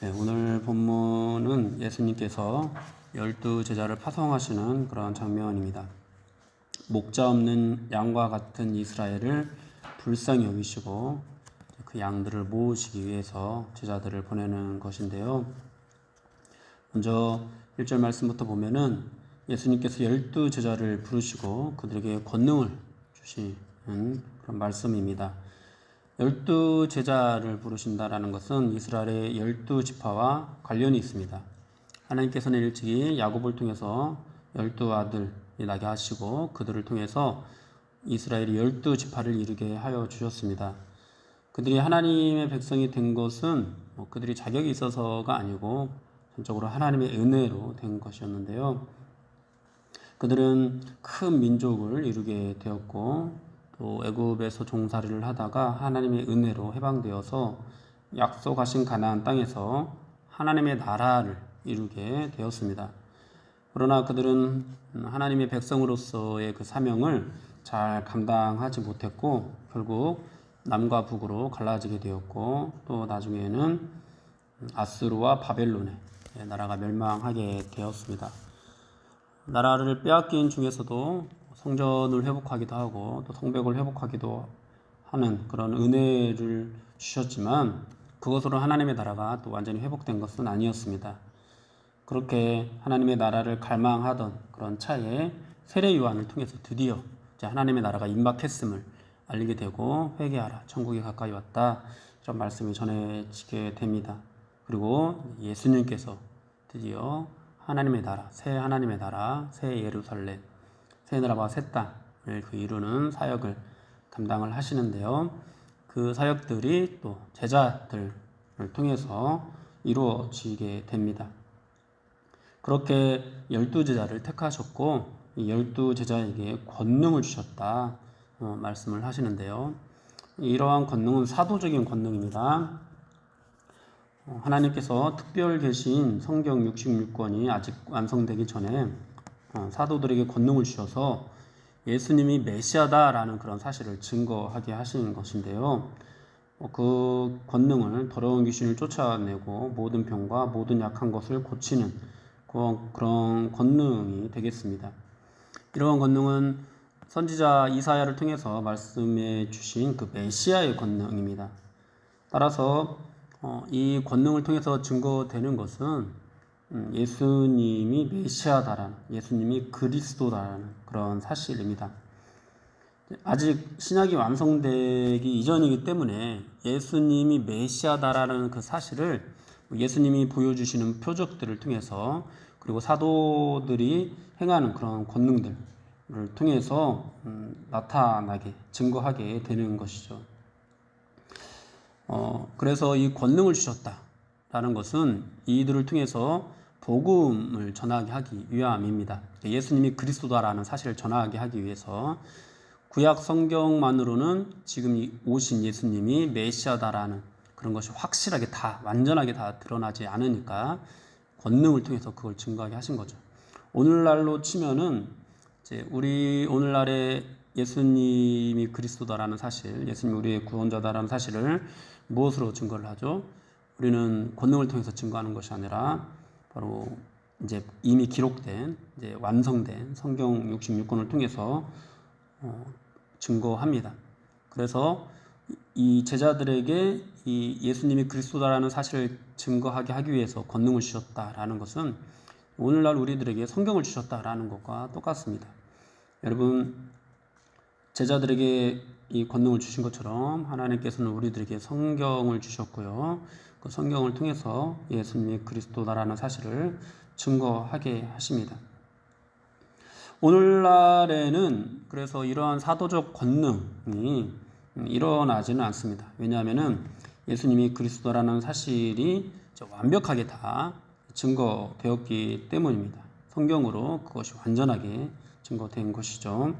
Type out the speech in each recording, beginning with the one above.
네, 오늘 본문은 예수님께서 12제자를 파송하시는 그런 장면입니다. 목자 없는 양과 같은 이스라엘을 불쌍히 여기시고 그 양들을 모으시기 위해서 제자들을 보내는 것인데요. 먼저 1절 말씀부터 보면은 예수님께서 12제자를 부르시고 그들에게 권능을 주시는 그런 말씀입니다. 12제자를 부르신다라는 것은 이스라엘의 12지파와 관련이 있습니다. 하나님께서는 일찍이 야곱을 통해서 12아들이 나게 하시고 그들을 통해서 이스라엘이 12지파를 이루게 하여 주셨습니다. 그들이 하나님의 백성이 된 것은 그들이 자격이 있어서가 아니고 전적으로 하나님의 은혜로 된 것이었는데요. 그들은 큰 민족을 이루게 되었고 또 애굽에서 종살이를 하다가 하나님의 은혜로 해방되어서 약속하신 가나안 땅에서 하나님의 나라를 이루게 되었습니다. 그러나 그들은 하나님의 백성으로서의 그 사명을 잘 감당하지 못했고 결국 남과 북으로 갈라지게 되었고 또 나중에는 아수르와 바벨론의 나라가 멸망하게 되었습니다. 나라를 빼앗긴 중에서도 성전을 회복하기도 하고 또 성벽을 회복하기도 하는 그런 은혜를 주셨지만 그것으로 하나님의 나라가 또 완전히 회복된 것은 아니었습니다. 그렇게 하나님의 나라를 갈망하던 그런 차에 세례 요한을 통해서 드디어 이제 하나님의 나라가 임박했음을 알리게 되고 회개하라 천국이 가까이 왔다 이런 말씀이 전해지게 됩니다. 그리고 예수님께서 드디어 하나님의 나라, 새 하나님의 나라, 새 예루살렘, 새 나라와 새 땅을 이루는 사역을 감당을 하시는데요. 그 사역들이 또 제자들을 통해서 이루어지게 됩니다. 그렇게 12제자를 택하셨고 이 12제자에게 권능을 주셨다 말씀을 하시는데요. 이러한 권능은 사도적인 권능입니다. 하나님께서 특별 계신 성경 66권이 아직 완성되기 전에 사도들에게 권능을 주셔서 예수님이 메시아다라는 그런 사실을 증거하게 하신 것인데요. 그 권능을 더러운 귀신을 쫓아내고 모든 병과 모든 약한 것을 고치는 그런 권능이 되겠습니다. 이러한 권능은 선지자 이사야를 통해서 말씀해 주신 그 메시아의 권능입니다. 따라서 이 권능을 통해서 증거되는 것은 예수님이 메시아다라는, 예수님이 그리스도다라는 그런 사실입니다. 아직 신약이 완성되기 이전이기 때문에 예수님이 메시아다라는 그 사실을 예수님이 보여주시는 표적들을 통해서 그리고 사도들이 행하는 그런 권능들을 통해서 나타나게, 증거하게 되는 것이죠. 그래서 이 권능을 주셨다라는 것은 이들을 통해서 복음을 전하게 하기 위함입니다. 예수님이 그리스도다라는 사실을 전하게 하기 위해서 구약 성경만으로는 지금 오신 예수님이 메시아다라는 그런 것이 확실하게 다 완전하게 다 드러나지 않으니까 권능을 통해서 그걸 증거하게 하신 거죠. 오늘날로 치면은 이제 우리 오늘날의 예수님이 그리스도다라는 사실, 예수님이 우리의 구원자다라는 사실을 무엇으로 증거를 하죠? 우리는 권능을 통해서 증거하는 것이 아니라 바로 이제 이미 기록된 이제 완성된 성경 66권을 통해서 증거합니다. 그래서 이 제자들에게 이 예수님이 그리스도다라는 사실을 증거하게 하기 위해서 권능을 주셨다라는 것은 오늘날 우리들에게 성경을 주셨다라는 것과 똑같습니다. 여러분, 제자들에게 이 권능을 주신 것처럼 하나님께서는 우리들에게 성경을 주셨고요. 그 성경을 통해서 예수님이 그리스도다라는 사실을 증거하게 하십니다. 오늘날에는 그래서 이러한 사도적 권능이 일어나지는 않습니다. 왜냐하면 예수님이 그리스도라는 사실이 완벽하게 다 증거되었기 때문입니다. 성경으로 그것이 완전하게 증거된 것이죠.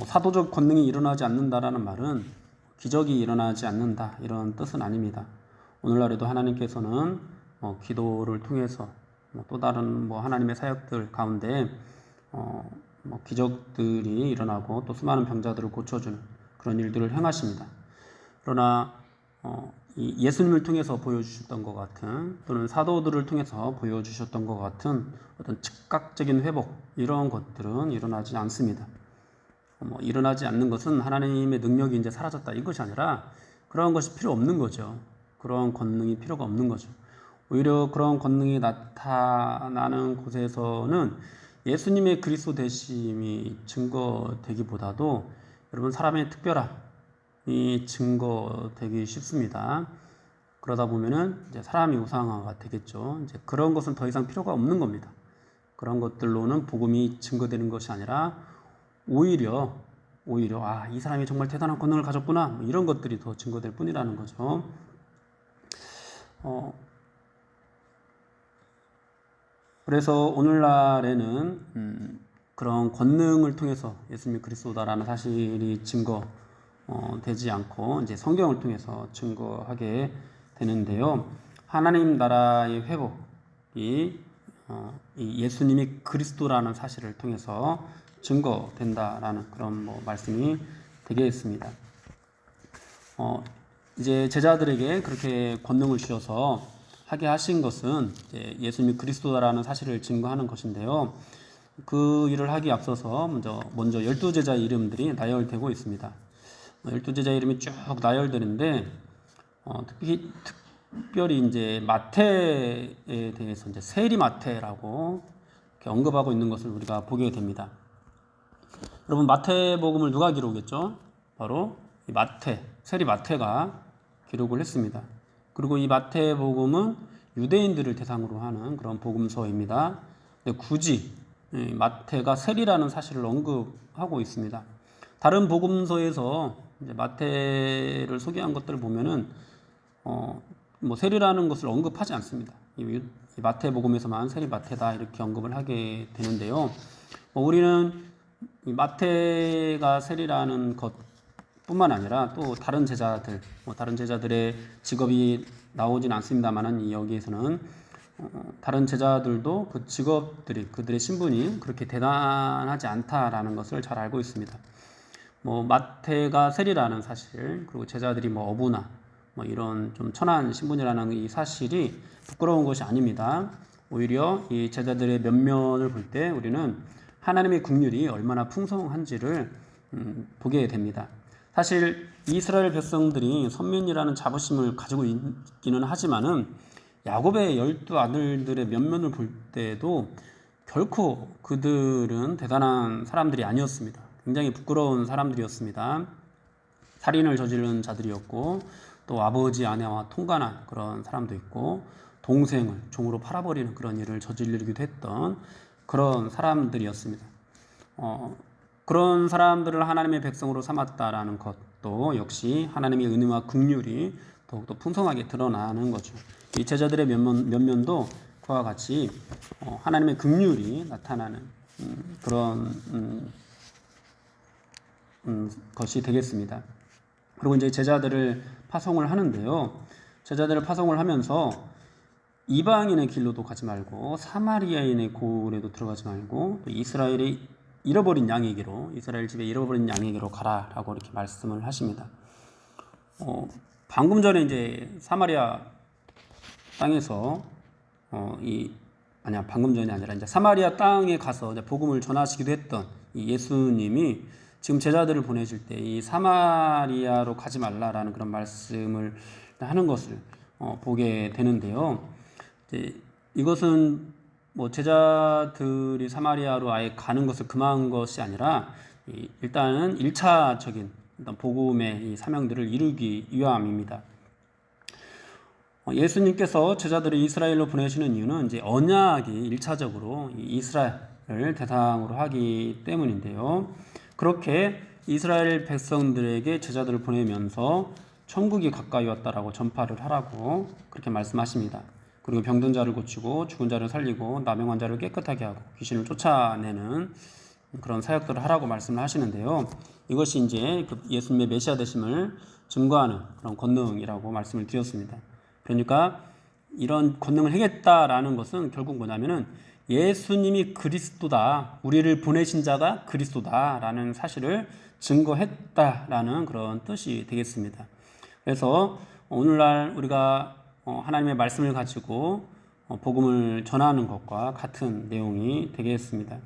사도적 권능이 일어나지 않는다라는 말은 기적이 일어나지 않는다 이런 뜻은 아닙니다. 오늘날에도 하나님께서는 기도를 통해서 또 다른 하나님의 사역들 가운데 기적들이 일어나고 또 수많은 병자들을 고쳐주는 그런 일들을 행하십니다. 그러나 이 예수님을 통해서 보여주셨던 것 같은, 또는 사도들을 통해서 보여주셨던 것 같은 어떤 즉각적인 회복, 이런 것들은 일어나지 않습니다. 일어나지 않는 것은 하나님의 능력이 이제 사라졌다 이것이 아니라 그런 것이 필요 없는 거죠. 그런 권능이 필요가 없는 거죠. 오히려 그런 권능이 나타나는 곳에서는 예수님의 그리스도 되심이 증거되기보다도 여러분 사람의 특별함이 증거되기 쉽습니다. 그러다 보면은 이제 사람이 우상화가 되겠죠. 이제 그런 것은 더 이상 필요가 없는 겁니다. 그런 것들로는 복음이 증거되는 것이 아니라 오히려 이 사람이 정말 대단한 권능을 가졌구나, 이런 것들이 더 증거될 뿐이라는 거죠. 그래서 오늘날에는 그런 권능을 통해서 예수님이 그리스도다라는 사실이 증거되지 않고 이제 성경을 통해서 증거하게 되는데요. 하나님 나라의 회복이 이 예수님이 그리스도라는 사실을 통해서 증거된다라는 그런 말씀이 되겠습니다. 이제 제자들에게 그렇게 권능을 주셔서 하게 하신 것은 이제 예수님이 그리스도라는 사실을 증거하는 것인데요. 그 일을 하기 앞서서 먼저 12제자의 이름들이 나열되고 있습니다. 12제자 이름이 쭉 나열되는데 특별히 이제 마태에 대해서 이제 세리 마태라고 이렇게 언급하고 있는 것을 우리가 보게 됩니다. 여러분 마태복음을 누가 기록했죠? 바로 이 세리 마태가 기록을 했습니다. 그리고 이 마태복음은 유대인들을 대상으로 하는 그런 복음서입니다. 근데 굳이 마태가 세리라는 사실을 언급하고 있습니다. 다른 복음서에서 이제 마태를 소개한 것들을 보면은 세리라는 것을 언급하지 않습니다. 이 마태복음에서만 세리 마태다 이렇게 언급을 하게 되는데요. 우리는 이 마태가 세리라는 것뿐만 아니라 또 다른 제자들의 직업이 나오진 않습니다만은 여기에서는 다른 제자들도 그 직업들이, 그들의 신분이 그렇게 대단하지 않다라는 것을 잘 알고 있습니다. 마태가 세리라는 사실, 그리고 제자들이 어부나 이런 좀 천한 신분이라는 이 사실이 부끄러운 것이 아닙니다. 오히려 이 제자들의 면면을 볼 때 우리는 하나님의 긍휼이 얼마나 풍성한지를 보게 됩니다. 사실 이스라엘 백성들이 선민이라는 자부심을 가지고 있기는 하지만은 야곱의 12아들들의 면면을 볼 때도 결코 그들은 대단한 사람들이 아니었습니다. 굉장히 부끄러운 사람들이었습니다. 살인을 저지른 자들이었고, 또 아버지 아내와 통간한 그런 사람도 있고, 동생을 종으로 팔아버리는 그런 일을 저지르기도 했던 그런 사람들이었습니다. 그런 사람들을 하나님의 백성으로 삼았다라는 것도 역시 하나님의 은혜와 긍휼이 더욱더 풍성하게 드러나는 거죠. 이 제자들의 면면도 그와 같이 하나님의 긍휼이 나타나는 그런 것이 되겠습니다. 그리고 이제 제자들을 파송을 하는데요. 제자들을 파송을 하면서 이방인의 길로도 가지 말고 사마리아인의 고을에도 들어가지 말고 또 이스라엘 집에 잃어버린 양에게로 가라라고 이렇게 말씀을 하십니다. 방금 전에 이제 사마리아 땅에서 방금 전이 아니라 이제 사마리아 땅에 가서 이제 복음을 전하시기도 했던 이 예수님이 지금 제자들을 보내실 때 이 사마리아로 가지 말라라는 그런 말씀을 하는 것을 보게 되는데요. 이것은 제자들이 사마리아로 아예 가는 것을 금한 것이 아니라 일단은 1차적인 복음의 이 사명들을 이루기 위함입니다. 예수님께서 제자들을 이스라엘로 보내시는 이유는 이제 언약이 1차적으로 이스라엘을 대상으로 하기 때문인데요. 그렇게 이스라엘 백성들에게 제자들을 보내면서 천국이 가까이 왔다라고 전파를 하라고 그렇게 말씀하십니다. 그리고 병든 자를 고치고 죽은 자를 살리고 나병한 자를 깨끗하게 하고 귀신을 쫓아내는 그런 사역들을 하라고 말씀을 하시는데요. 이것이 이제 예수님의 메시아 되심을 증거하는 그런 권능이라고 말씀을 드렸습니다. 그러니까 이런 권능을 행했다라는 것은 결국 뭐냐면은 예수님이 그리스도다, 우리를 보내신 자가 그리스도다라는 사실을 증거했다라는 그런 뜻이 되겠습니다. 그래서 오늘날 우리가 하나님의 말씀을 가지고 복음을 전하는 것과 같은 내용이 되겠습니다.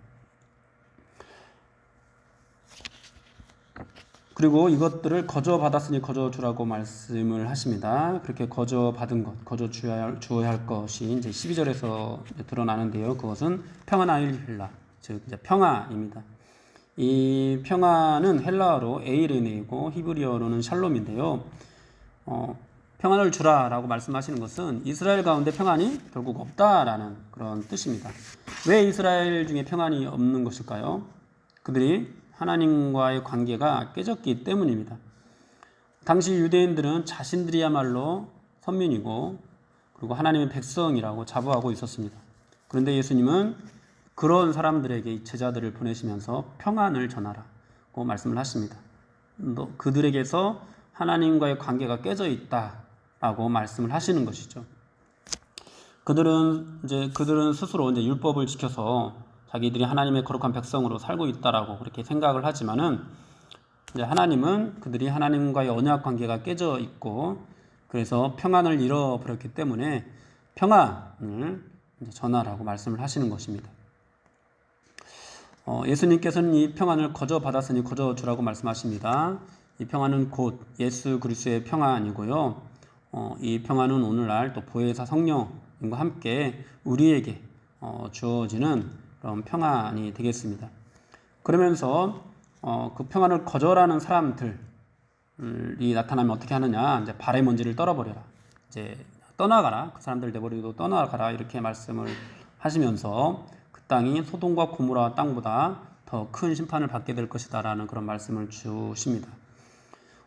그리고 이것들을 거저 받았으니 거저 주라고 말씀을 하십니다. 그렇게 거저 받은 것, 거저 주어야 할 것이 이제 12절에서 드러나는데요. 그것은 평안아일힐라, 즉 이제 평화입니다. 이 평화는 헬라어로 에이레네이고 히브리어로는 샬롬인데요. 평안을 주라라고 말씀하시는 것은 이스라엘 가운데 평안이 결국 없다라는 그런 뜻입니다. 왜 이스라엘 중에 평안이 없는 것일까요? 그들이 하나님과의 관계가 깨졌기 때문입니다. 당시 유대인들은 자신들이야말로 선민이고 그리고 하나님의 백성이라고 자부하고 있었습니다. 그런데 예수님은 그런 사람들에게 제자들을 보내시면서 평안을 전하라고 말씀을 하십니다. 그들에게서 하나님과의 관계가 깨져 있다라고 말씀을 하시는 것이죠. 그들은 스스로 이제 율법을 지켜서 자기들이 하나님의 거룩한 백성으로 살고 있다라고 그렇게 생각을 하지만은 이제 하나님은 그들이 하나님과의 언약 관계가 깨져 있고 그래서 평안을 잃어버렸기 때문에 평안을 전하라고 말씀을 하시는 것입니다. 예수님께서는 이 평안을 거저 받았으니 거저 주라고 말씀하십니다. 이 평안은 곧 예수 그리스도의 평안이고요. 이 평안은 오늘날 또 보혜사 성령님과 함께 우리에게 주어지는 그런 평안이 되겠습니다. 그러면서 그 평안을 거절하는 사람들이 나타나면 어떻게 하느냐? 이제 발의 먼지를 떨어버려라. 이제 떠나가라. 그 사람들 내버리고 떠나가라. 이렇게 말씀을 하시면서 그 땅이 소돔과 고모라 땅보다 더 큰 심판을 받게 될 것이다라는 그런 말씀을 주십니다.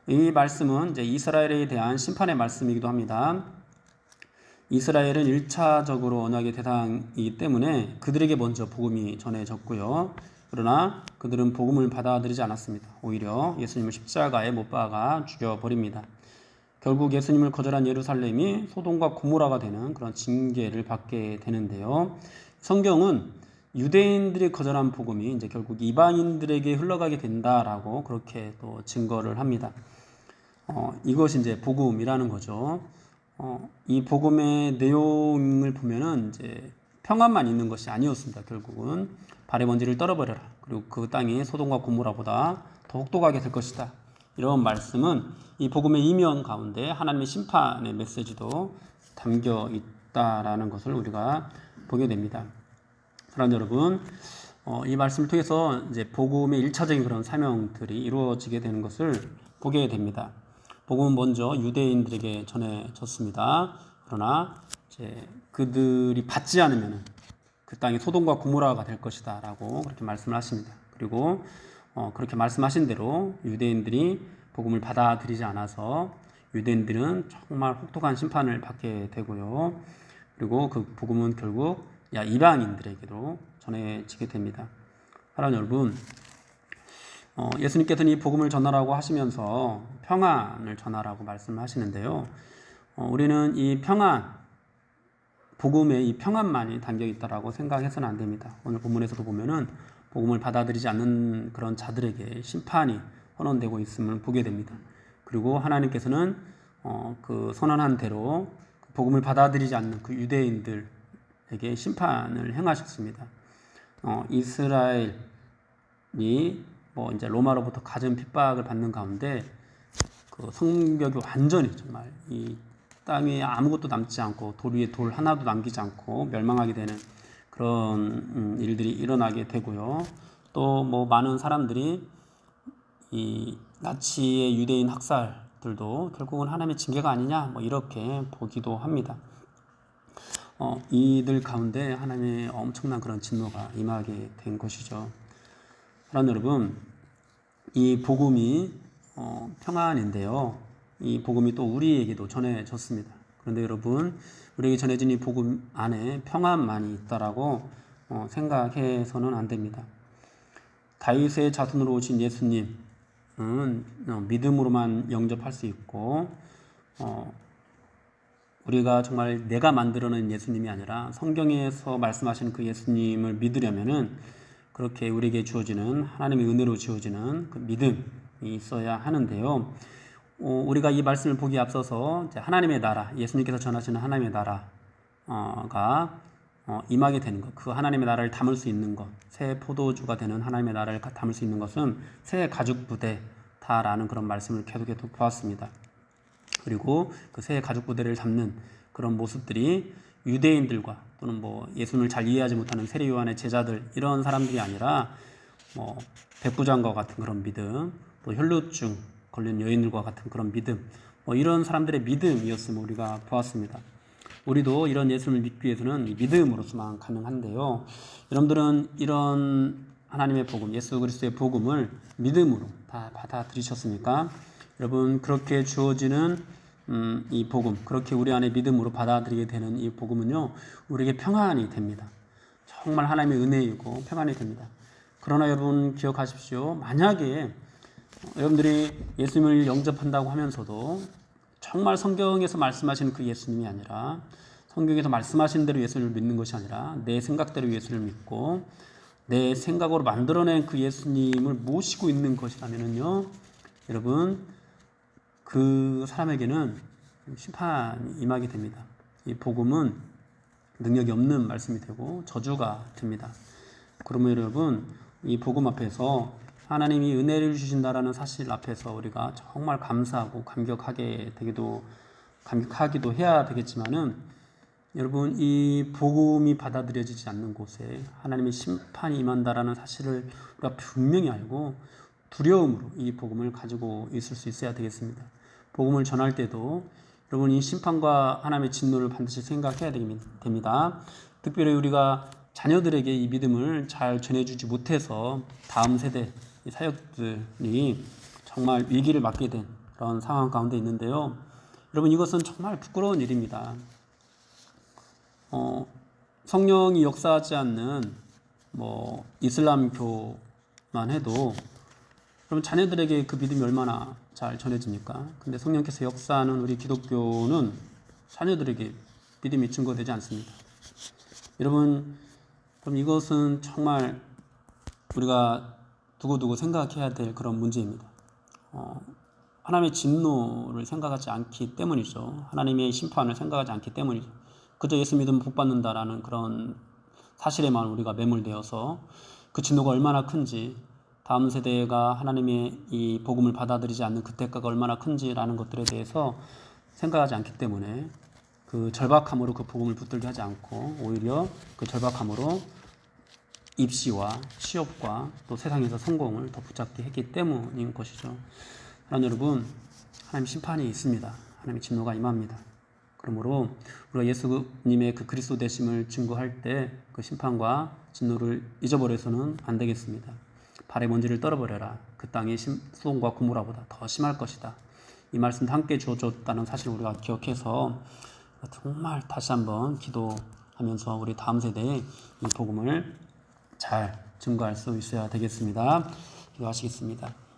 이 말씀은 이제 이스라엘에 대한 심판의 말씀이기도 합니다. 이스라엘은 1차적으로 언약의 대상이기 때문에 그들에게 먼저 복음이 전해졌고요. 그러나 그들은 복음을 받아들이지 않았습니다. 오히려 예수님을 십자가에 못 박아 죽여버립니다. 결국 예수님을 거절한 예루살렘이 소돔과 고모라가 되는 그런 징계를 받게 되는데요. 성경은 유대인들이 거절한 복음이 이제 결국 이방인들에게 흘러가게 된다라고 그렇게 또 증거를 합니다. 이것이 이제 복음이라는 거죠. 이 복음의 내용을 보면은 이제 평안만 있는 것이 아니었습니다. 결국은 발의 먼지를 떨어버려라. 그리고 그 땅이 소돔과 고모라보다 더 혹독하게 될 것이다. 이런 말씀은 이 복음의 이면 가운데 하나님의 심판의 메시지도 담겨 있다라는 것을 우리가 보게 됩니다. 사랑하는 여러분, 이 말씀을 통해서 이제 복음의 1차적인 그런 사명들이 이루어지게 되는 것을 보게 됩니다. 복음은 먼저 유대인들에게 전해졌습니다. 그러나 이제 그들이 받지 않으면 그 땅이 소돔과 고모라가 될 것이다라고 그렇게 말씀을 하십니다. 그리고 그렇게 말씀하신 대로 유대인들이 복음을 받아들이지 않아서 유대인들은 정말 혹독한 심판을 받게 되고요. 그리고 그 복음은 결국 이방인들에게도 전해지게 됩니다. 사랑하는 여러분, 예수님께서는 이 복음을 전하라고 하시면서 평안을 전하라고 말씀하시는데요. 우리는 이 평안, 복음에 이 평안만이 담겨 있다라고 생각해서는 안 됩니다. 오늘 본문에서도 보면은 복음을 받아들이지 않는 그런 자들에게 심판이 선언되고 있음을 보게 됩니다. 그리고 하나님께서는 그 선언한 대로 복음을 받아들이지 않는 그 유대인들에게 심판을 행하셨습니다. 이스라엘이 이제 로마로부터 갖은 핍박을 받는 가운데 그 성벽이 완전히 정말 이 땅에 아무것도 남지 않고 돌 위에 돌 하나도 남기지 않고 멸망하게 되는 그런 일들이 일어나게 되고요. 또 많은 사람들이 이 나치의 유대인 학살들도 결국은 하나님의 징계가 아니냐 이렇게 보기도 합니다. 이들 가운데 하나님의 엄청난 그런 진노가 임하게 된 것이죠. 사랑하는 여러분, 이 복음이 평안인데요. 이 복음이 또 우리에게도 전해졌습니다. 그런데 여러분, 우리에게 전해진 이 복음 안에 평안만이 있다라고 생각해서는 안 됩니다. 다윗의 자손으로 오신 예수님은 믿음으로만 영접할 수 있고 우리가 정말 내가 만들어낸 예수님이 아니라 성경에서 말씀하시는 그 예수님을 믿으려면은 그렇게 우리에게 주어지는 하나님의 은혜로 주어지는 그 믿음이 있어야 하는데요. 우리가 이 말씀을 보기에 앞서서 이제 하나님의 나라, 예수님께서 전하시는 하나님의 나라가 임하게 되는 것, 그 하나님의 나라를 담을 수 있는 것, 새 포도주가 되는 하나님의 나라를 담을 수 있는 것은 새 가죽 부대다라는 그런 말씀을 계속 보았습니다. 그리고 그 새 가죽 부대를 담는 그런 모습들이 유대인들과 또는 예수님을 잘 이해하지 못하는 세례 요한의 제자들 이런 사람들이 아니라 백부장과 같은 그런 믿음, 또 혈루증 걸린 여인들과 같은 그런 믿음, 이런 사람들의 믿음이었음을 우리가 보았습니다. 우리도 이런 예수님을 믿기 위해서는 믿음으로서만 가능한데요. 여러분들은 이런 하나님의 복음, 예수 그리스도의 복음을 믿음으로 다 받아들이셨습니까? 여러분, 그렇게 주어지는 이 복음, 그렇게 우리 안에 믿음으로 받아들이게 되는 이 복음은요, 우리에게 평안이 됩니다. 정말 하나님의 은혜이고 평안이 됩니다. 그러나 여러분 기억하십시오. 만약에 여러분들이 예수님을 영접한다고 하면서도 정말 성경에서 말씀하시는 그 예수님이 아니라, 성경에서 말씀하신 대로 예수님을 믿는 것이 아니라 내 생각대로 예수님을 믿고 내 생각으로 만들어낸 그 예수님을 모시고 있는 것이라면요, 여러분 그 사람에게는 심판이 임하게 됩니다. 이 복음은 능력이 없는 말씀이 되고 저주가 됩니다. 그러면 여러분, 이 복음 앞에서 하나님이 은혜를 주신다라는 사실 앞에서 우리가 정말 감사하고 감격하기도 해야 되겠지만은, 여러분 이 복음이 받아들여지지 않는 곳에 하나님의 심판이 임한다라는 사실을 우리가 분명히 알고 두려움으로 이 복음을 가지고 있을 수 있어야 되겠습니다. 복음을 전할 때도 여러분 이 심판과 하나님의 진노를 반드시 생각해야 됩니다. 특별히 우리가 자녀들에게 이 믿음을 잘 전해주지 못해서 다음 세대 사역들이 정말 위기를 맞게 된 그런 상황 가운데 있는데요. 여러분 이것은 정말 부끄러운 일입니다. 성령이 역사하지 않는 이슬람교만 해도 그럼 자녀들에게 그 믿음이 얼마나 잘 전해집니까? 근데 성령께서 역사하는 우리 기독교는 자녀들에게 믿음이 증거되지 않습니다. 여러분, 그럼 이것은 정말 우리가 두고두고 생각해야 될 그런 문제입니다. 하나님의 진노를 생각하지 않기 때문이죠. 하나님의 심판을 생각하지 않기 때문이죠. 그저 예수 믿으면 복 받는다라는 그런 사실에만 우리가 매몰되어서 그 진노가 얼마나 큰지, 다음 세대가 하나님의 이 복음을 받아들이지 않는 그 대가가 얼마나 큰지라는 것들에 대해서 생각하지 않기 때문에 그 절박함으로 그 복음을 붙들게 하지 않고 오히려 그 절박함으로 입시와 취업과 또 세상에서 성공을 더 붙잡게 했기 때문인 것이죠. 하나님 여러분, 하나님 심판이 있습니다. 하나님의 진노가 임합니다. 그러므로 우리가 예수님의 그 그리스도 되심을 증거할 때 그 심판과 진노를 잊어버려서는 안 되겠습니다. 발의 먼지를 떨어버려라. 그 땅이 소돔과 고모라보다 더 심할 것이다. 이 말씀도 함께 주어졌다는 사실을 우리가 기억해서 정말 다시 한번 기도하면서 우리 다음 세대에 이 복음을 잘 증거할 수 있어야 되겠습니다. 기도하시겠습니다.